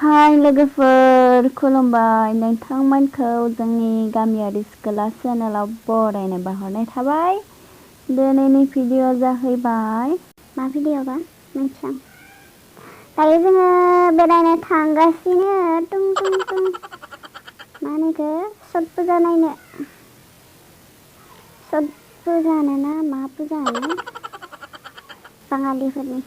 हाय लोगोफोर खुलुमबाय नोंथांमोनखौ जोंनि गामियारि स्कुला चेनेलाव बरायनाय बाहरनाय थाबाय। दिनैनि भिडिअ जाहैबाय मा भिडिअबा मिथियां। दायो जोङो बेरायनो थांगासिनो टुं टुं टुं मा होनोखौ छट पुजा नायनो। छट पुजा ना मा पुजा होनो बाङालिफोरनि।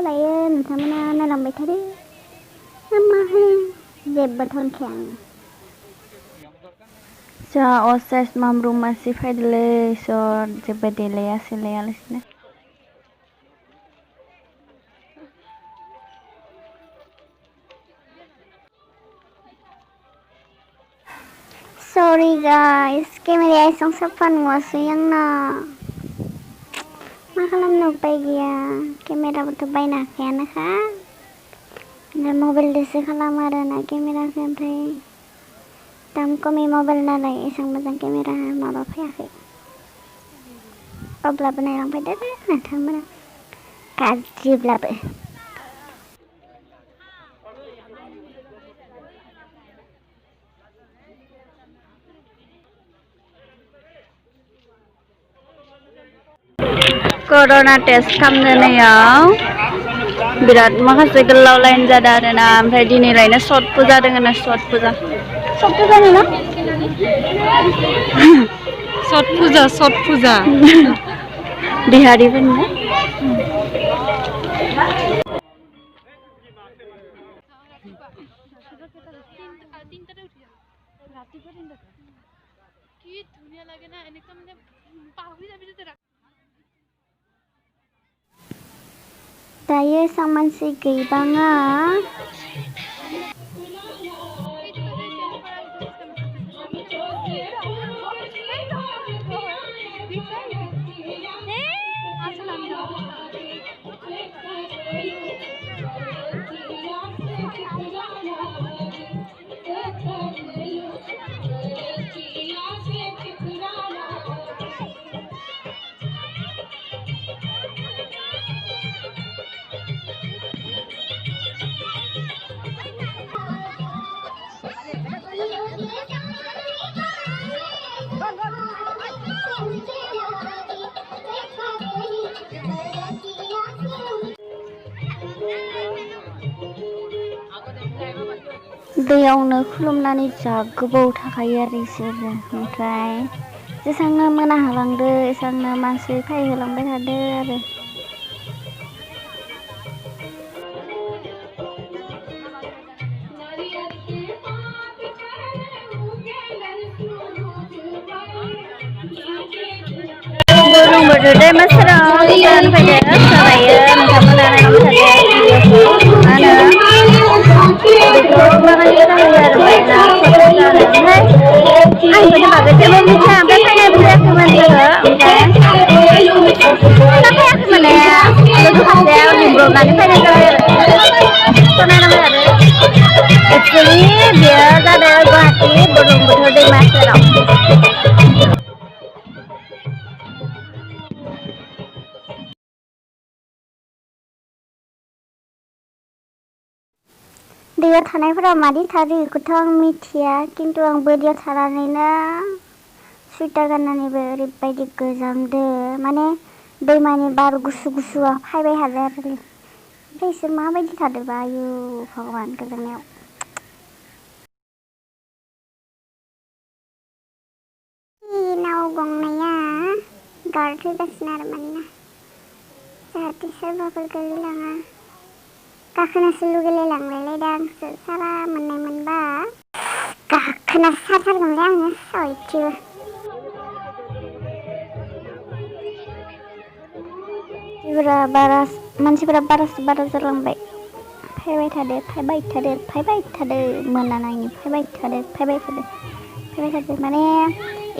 दायो नोंथांमोना नायलांबाय थादो ना मा होनो जेबोथ' होनखाया आङो। जोंहा असाइस मामरुं मानसि फैदोलै सर जेबो देलाया सेलायालासिनो। Sorry guys, केमेराया एसेबां साफा नुवासै आंना। मा खालामनो उपाय गैया, केमेराबोथ' बायनो हाखायानोखा। मबाइलजोंसो खालामो आरोना केमेराखौ, ओमफ्राय दाम खमि मबाइल नालाय एसेबां मोजां केमेरा माबा फैयाखै। अब्लाबो नायलांबाय दे नोंथांमोना गाज्रिब्लाबो। कर'ना टेस्ट खालामनायाव बिराद माखासे गोलाव लाइन जादों आरोना। ओमफ्राय दिनैलायनो छट पुजा दङ ना छट पुजा ना छट पुजा बिहारिफोरनि दायो एसां मानसि गैबाङा। दैयावनो खुलुमनानै जा गोबाव थाखायो आरो इसोरो। ओमफ्राय जेसांनो मोनाहोलांदो एसांनो मानसि फैहोलांबाय थादो आरो। गरम बोथोर दैमासेराव जानो फैदो दायो नोंथांमोना नायलांबाय थादो मा होनो बेखौ बाङालिफोरा होयो आरो बायना छट पुजानो। ओमफ्राय आं बेफोरनि बागै जेबो मिथिया, ओमफ्राय फैनायबो जायाखैमोन जोङो। ओमफ्राय फैयाखै माने लोगो सासेया लिंब्रबनानै फैनाय जाबाय आरो। नायलांबाय थादो एक्सुवेलि बेयो जादों गुवाहाटि बुरलुंबुथुर दैमा सेराव। दैयाव थानायफोरा मादि थादों बेखौथ' आं मिथिया, खिन्थु आं बोरियाव थानानैनो सुइटार गाननानैबो ओरैबायदि गोजांदो, माने दैमानि बार गुसु गुसुआ फैबाय थादों आरो। ओमफ्राय इसोर माबायदि थादोंबा आयु भगबान गोजांनायाव। नाव गंनाया गारथेगासिनो आरो मानोना जाहाथे सोरबाफोर गोलैलाङा। गाखोनोसो लुगैलायलांलायलायदों आंसो सारा मोननाय मोनबा गाखोना सारथारगोनलै आङो सयथिबो। मानसिफोरा बारासो बारा जालांबाय। फैबाय थादो मोनानायनि फैबाय थादो माने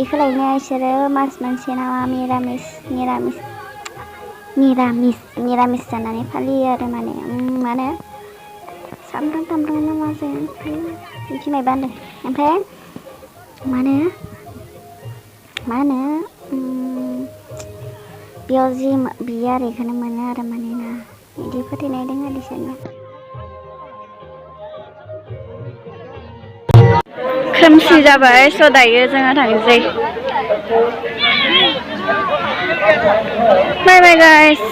इखौलायनो इसोरो मास मोनसे नामा निरामिस जानानै फालियो आरो। माने मा होनो सामब्राम थामब्राम नामाजों बिदि मायबा होनदों। ओमफ्राय मा होनो बेयाव जि बियो आरो बेखौनो मोनो आरो माने ना बिदि फोथायनाय दङ बिसोरना। खोमसि जाबाय स' दायो जोङो थांसै। बाय बाय गाइस।